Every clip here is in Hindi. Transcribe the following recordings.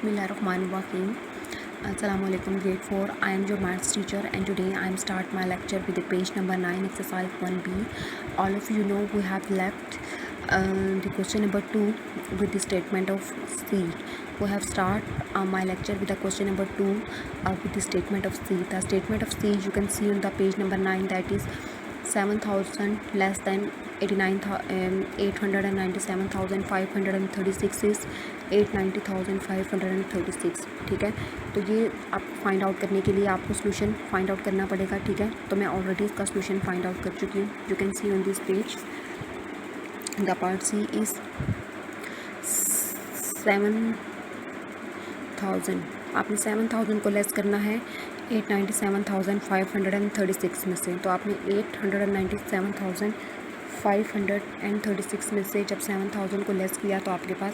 Bismillahirrahmanirrahim. Assalamualaikum grade 4. I am your maths teacher and today I am start my lecture with the page number 9 exercise 1b. All of you know we have left the question number 2 with the statement of C. We have start my lecture with the question number 2 with the statement of C. The statement of C you can see on the page number 9, that is 7,000 less than 897,536 is 890,536. ठीक है, तो ये आप फाइंड आउट करने के लिए आपको सोल्यूशन फाइंड आउट करना पड़ेगा. ठीक है, तो मैं ऑलरेडी इसका सोल्यूशन फाइंड आउट कर चुकी हूँ. You can see on this page the part C is 7,000. आपने 7,000 को लेस करना है 897,536 में से. तो आपने 897,536 में से जब 7,000 को लेस किया तो आपके पास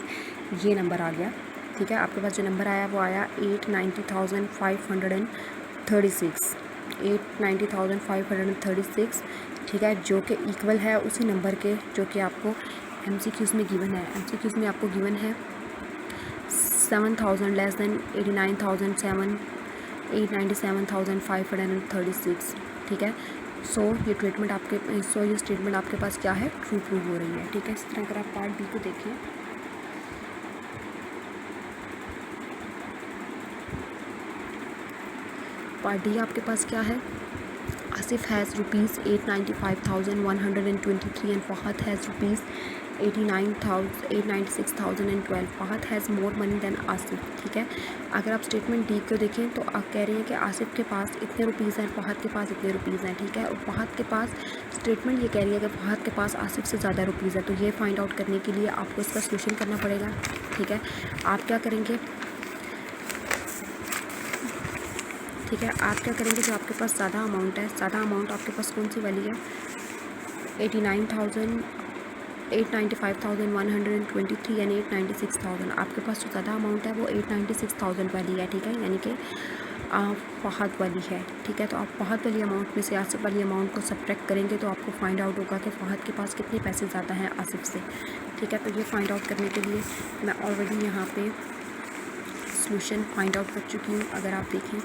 ये नंबर आ गया. ठीक है, आपके पास जो नंबर आया वो आया 890,536. ठीक है, जो कि इक्वल है उसी नंबर के जो कि आपको MCQs में गिवन है. MCQs में आपको गिवन है 7,000 लेस दैन 897,536. ठीक है, सो ये स्टेटमेंट आपके पास क्या है, ट्रू प्रूव हो रही है. ठीक है, इस तरह अगर आप पार्ट बी को देखें, पार्ट डी आपके पास क्या है, Asif has ₹895,123 and Fahad has ₹896,012. Fahad has more money than Asif. ठीक है, अगर आप स्टेटमेंट डी को देखें तो आप कह रहे हैं कि आसिफ के पास इतने रुपीज़ हैं, फहद के पास इतने रुपीज़ हैं. ठीक है, और फहद के पास स्टेटमेंट ये कह रही है कि फहद के पास आसिफ से ज़्यादा रुपीज़ है. तो ये फाइंड आउट करने के लिए आपको इसका सोल्यूशन करना पड़ेगा. ठीक है, आप क्या करेंगे, ठीक है, आप क्या करेंगे, जो आपके पास ज़्यादा अमाउंट है, ज़्यादा अमाउंट आपके पास कौन सी वाली है, 895,123 यानी 896,000. आपके पास जो ज़्यादा अमाउंट है वो 896,000 वाली है. ठीक है, यानी कि फहद वाली है. ठीक है, तो आप फहद वाली अमाउंट में से आसिफ वाली अमाउंट को सब्ट्रैक्ट करेंगे तो आपको फाइंड आउट होगा कि फहद के पास कितने पैसे ज़्यादा हैं आसिफ से. ठीक है, तो ये फाइंड आउट करने के लिए मैं ऑलरेडी यहाँ पे सोल्यूशन फाइंड आउट कर चुकी हूँ. अगर आप देखें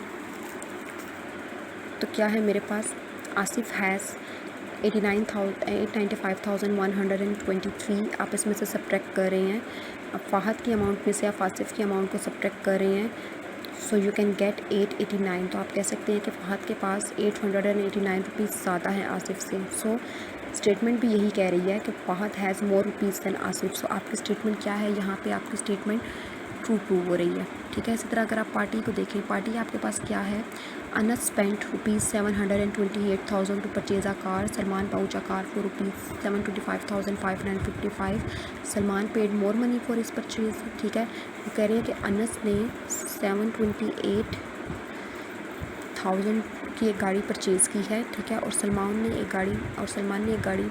तो क्या है मेरे पास, आसिफ हैज़ 895,123. आप इसमें से सब्ट्रैक्ट कर रहे हैं, अब फहद की अमाउंट में से आप आसिफ की अमाउंट को सब्ट्रैक्ट कर रहे हैं. So you can get 889. तो आप कह सकते हैं कि फहद के पास 889 रुपीज़ ज़्यादा हैं आसिफ से. सो स्टेटमेंट भी यही कह रही है कि Fahad has more rupees than Asif. So आपकी स्टेटमेंट क्या है, यहाँ पे आपकी स्टेटमेंट ट्रू प्रूव हो रही है. ठीक है, इसी तरह अगर आप पार्टी को देखें, पार्टी आपके पास क्या है, Anas spent ₹728,000 to purchase a car. Salman bought a car for ₹725,555. Salman paid more money for this purchase. ठीक है, वो कह रहे हैं कि अनस ने 728,000 की एक गाड़ी परचेज़ की है. ठीक है, और सलमान ने एक गाड़ी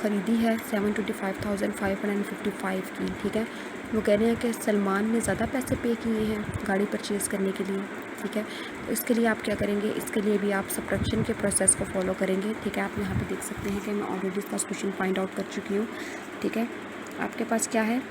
ख़रीदी है 725,555 की. ठीक है, वो कह रहे हैं कि सलमान ने ज़्यादा पैसे पे किए हैं गाड़ी परचेज़ करने के लिए. ठीक है, तो इसके लिए आप क्या करेंगे, इसके लिए भी आप सब्ट्रैक्शन के प्रोसेस को फॉलो करेंगे. ठीक है, आप यहाँ पे देख सकते हैं कि मैं ऑलरेडी इसका सोल्यूशन फाइंड आउट कर चुकी हूँ. ठीक है, आपके पास क्या है,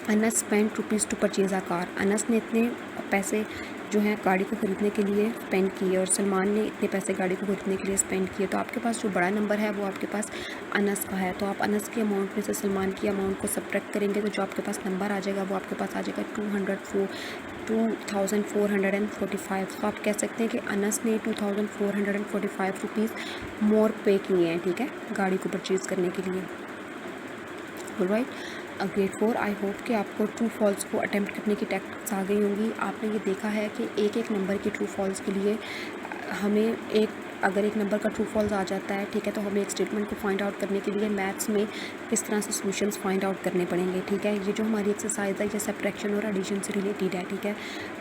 Anas spend rupees to purchase a car. Anas ने इतने पैसे जो हैं गाड़ी को ख़रीदने के लिए स्पेंड किए और सलमान ने इतने पैसे गाड़ी को ख़रीदने के लिए स्पेंड किए. तो आपके पास जो बड़ा नंबर है वो आपके पास अनस का है. तो आप अनस की अमाउंट में से सलमान की अमाउंट को सब्ट्रैक्ट करेंगे तो जो आपके पास नंबर आ जाएगा वो आपके पास आ जाएगा 2,445. तो आप कह सकते हैं कि अनस ने 2,445 रुपीज़ मोर पे किए हैं. ठीक है, गाड़ी को परचेज़ करने के लिए. ऑलराइट, ग्रेड 4, आई होप कि आपको ट्रू फॉल्स को अटैम्प्ट करने की टैक्टिक्स आ गई होंगी. आपने ये देखा है कि एक एक नंबर के ट्रू फॉल्स के लिए हमें अगर एक नंबर का ट्रू फॉल्स आ जाता है, ठीक है, तो हमें एक स्टेटमेंट को फाइंड आउट करने के लिए मैथ्स में किस तरह से सॉल्यूशंस फाइंड आउट करने पड़ेंगे. ठीक है, ये जो हमारी एक्सरसाइज है ये सब्ट्रैक्शन और एडिशन से रिलेटेड है. ठीक है,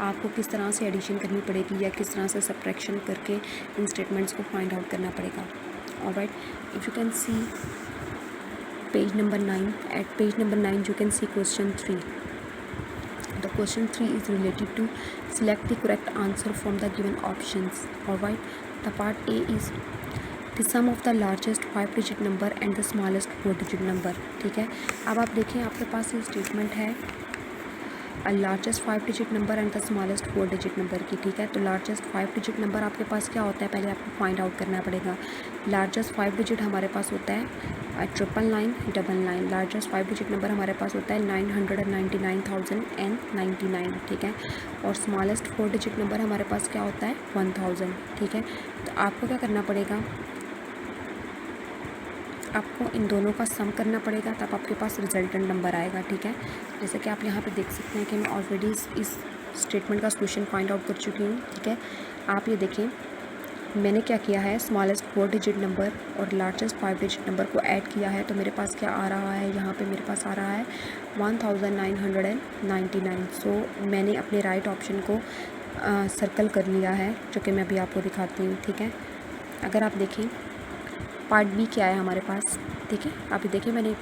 आपको किस तरह से एडिशन करनी पड़ेगी या किस तरह से सब्ट्रैक्शन करके इन स्टेटमेंट्स को फाइंड आउट करना पड़ेगा. Alright, if you can C page number 9, at page number 9 you can see question 3. The question 3 is related to select the correct answer from the given options. Alright, the part A is the sum of the largest 5-digit number and the smallest 4-digit number. ठीक है, अब आप देखें आपके पास ये स्टेटमेंट है largest 5 digit number and the smallest 4 digit number की, ठीक है। तो लार्जेस्ट 5 डिजिट नंबर आपके पास क्या होता है, पहले आपको फाइंड आउट करना पड़ेगा। लार्जेस्ट 5 डिजिट हमारे पास होता है 99999। लार्जेस्ट 5 डिजिट नंबर हमारे पास होता है 999,099, ठीक है। और स्मॉलेस्ट 4 डिजिट नंबर हमारे पास क्या होता है 1000, ठीक है। तो आपको क्या करना पड़ेगा, आपको इन दोनों का सम करना पड़ेगा, तब आपके पास रिजल्टेंट नंबर आएगा, ठीक है। जैसे कि आप यहाँ पे देख सकते हैं कि मैं ऑलरेडी इस स्टेटमेंट का सोल्यूशन फाइंड आउट कर चुकी हूँ, ठीक है। आप ये देखें, मैंने क्या किया है, स्मॉलेस्ट 4 डिजिट नंबर और लार्जेस्ट 5 डिजिट नंबर को ऐड किया है। तो मेरे पास क्या आ रहा है, यहाँ पे मेरे पास आ रहा है 1999। सो मैंने अपने राइट ऑप्शन को सर्कल कर लिया है, जो कि मैं अभी आपको दिखाती हूँ, ठीक है। अगर आप देखें पार्ट बी क्या है हमारे पास, ठीक है। आप ये देखिए, मैंने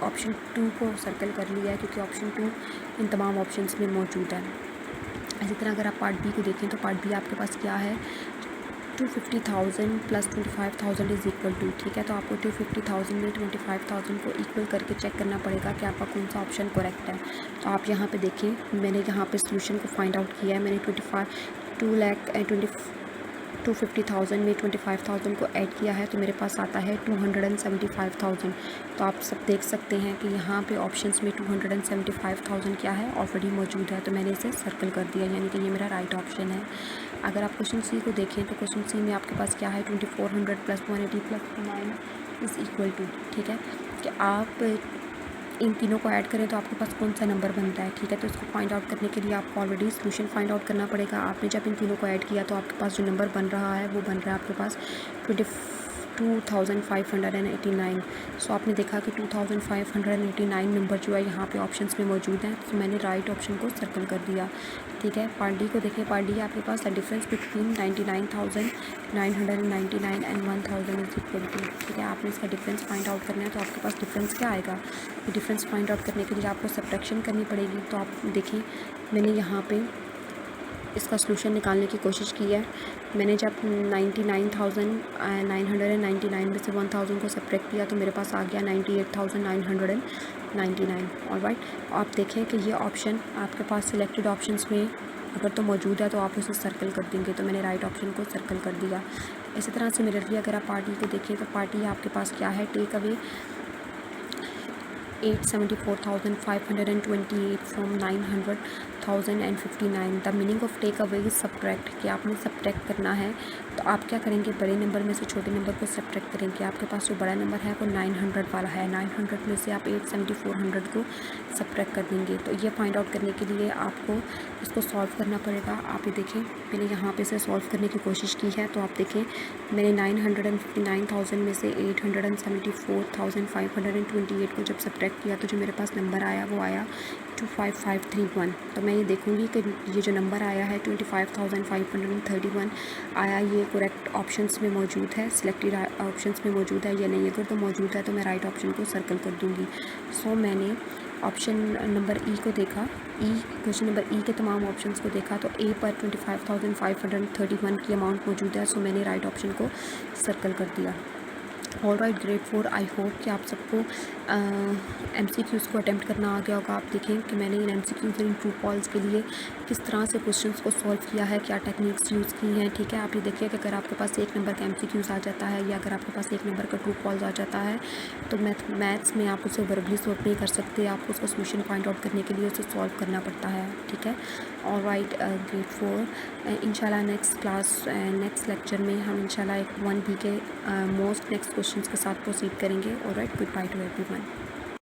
ऑप्शन 2 को सर्कल कर लिया है, क्योंकि ऑप्शन 2 इन तमाम ऑप्शंस में मौजूद है। इसी तरह अगर आप पार्ट बी को देखें तो पार्ट बी आपके पास क्या है, 250,000 प्लस 25,000 इज़ इक्वल टू, ठीक है। तो आपको 250,000 में 25,000 को इक्वल करके चेक करना पड़ेगा कि आपका कौन सा ऑप्शन करेक्ट है। तो आप यहाँ पे देखें, मैंने यहाँ पे सोल्यूशन को फाइंड आउट किया है। मैंने 250,000 में 25,000 को ऐड किया है, तो मेरे पास आता है 275,000। तो आप सब देख सकते हैं कि यहाँ पे ऑप्शंस में 275,000 क्या है, ऑलरेडी मौजूद है। तो मैंने इसे सर्कल कर दिया, यानी कि ये मेरा राइट ऑप्शन है। अगर आप क्वेश्चन सी को देखें तो क्वेश्चन सी में आपके पास क्या है, 2400 plus 180 plus 9 is equal to, ठीक है। कि आप इन तीनों को ऐड करें तो आपके पास कौन सा नंबर बनता है, ठीक है। तो इसको फाइंड आउट करने के लिए आपको ऑलरेडी सोल्यूशन फाइंड आउट करना पड़ेगा। आपने जब इन तीनों को ऐड किया तो आपके पास जो नंबर बन रहा है वो बन रहा है आपके पास 22,589। सो आपने देखा कि 2,589 नंबर जो है यहाँ पे ऑप्शंस में मौजूद हैं। तो मैंने राइट ऑप्शन को सर्कल कर दिया, ठीक है। पार्ट डी को देखें, पार्ट डी आपके पास the difference between 99,999 and 1,000 is equal to, ठीक है। आपने इसका डिफरेंस फाइंड आउट करना है, तो आपके पास डिफरेंस क्या आएगा। तो डिफरेंस फाइंड आउट करने के लिए आपको सब्ट्रैक्शन करनी पड़ेगी। तो आप देखिए, मैंने यहाँ पे इसका सलूशन निकालने की कोशिश की है। मैंने जब 99,999 में से 1000 को सब्ट्रैक्ट किया तो मेरे पास आ गया 98,999। ऑलराइट, आप देखें कि ये ऑप्शन आपके पास सिलेक्टेड ऑप्शंस में अगर तो मौजूद है तो आप उसे सर्कल कर देंगे। तो मैंने राइट ऑप्शन को सर्कल कर दिया। इसी तरह से मिररली अगर आप पार्टी को देखें तो पार्टी आपके पास क्या है, take away 874,528 from 900,059। The meaning of take away is subtract, कि आपने सब्ट्रैक्ट करना है। तो आप क्या करेंगे, बड़े नंबर में से छोटे नंबर को सब्ट्रैक्ट करेंगे। आपके पास जो बड़ा नंबर है वो 900 वाला है, 900 में से आप 87400 को सब्ट्रैक्ट कर देंगे। तो ये फाइंड आउट करने के लिए आपको इसको सॉल्व करना पड़ेगा। आप ये देखें, मैंने यहाँ पे से सॉल्व करने की कोशिश की है। तो आप देखें, मैंने 959,000 में से 874,528 को जब सब्ट्रैक्ट किया तो जो मेरे पास नंबर आया वो आया 25531। तो मैं ये देखूँगी कि ये जो नंबर आया है 25,531 आया, ये करेक्ट ऑप्शंस में मौजूद है, सिलेक्टेड ऑप्शंस में मौजूद है या नहीं। अगर तो मौजूद है तो मैं राइट ऑप्शन को सर्कल कर दूँगी। सो मैंने ऑप्शन नंबर ई को देखा, क्वेश्चन नंबर ई के तमाम ऑप्शंस को देखा तो ए पर 25,531 की अमाउंट मौजूद है। सो मैंने राइट ऑप्शन को सर्कल कर दिया। ऑलराइट, ग्रेड 4, आई होप कि आप सबको MCQs को अटैम्प्ट करना आ गया होगा। आप देखें कि मैंने इन MCQs इन ट्रू कॉल्स के लिए किस तरह से क्वेश्चंस को सॉल्व किया है, क्या टेक्निक्स यूज़ की हैं, ठीक है। आप ये देखिए कि अगर आपके पास एक नंबर का MCQs आ जाता है या अगर आपके पास एक नंबर का ट्रू कॉल्स आ जाता है तो मैथ्स में आप उसे वर्बली सॉल्व नहीं कर सकते, आपको उसका सोल्यूशन फाइंड आउट करने के लिए उसे सॉल्व करना पड़ता है, ठीक है। ऑलराइट, ग्रेड 4 इंशाल्लाह नेक्स्ट क्लास नेक्स्ट लेक्चर में हम इंशाल्लाह एक 1B के मोस्ट नेक्स्ट क्वेश्चंस के साथ प्रोसीड करेंगे। Alright, good by two everyone.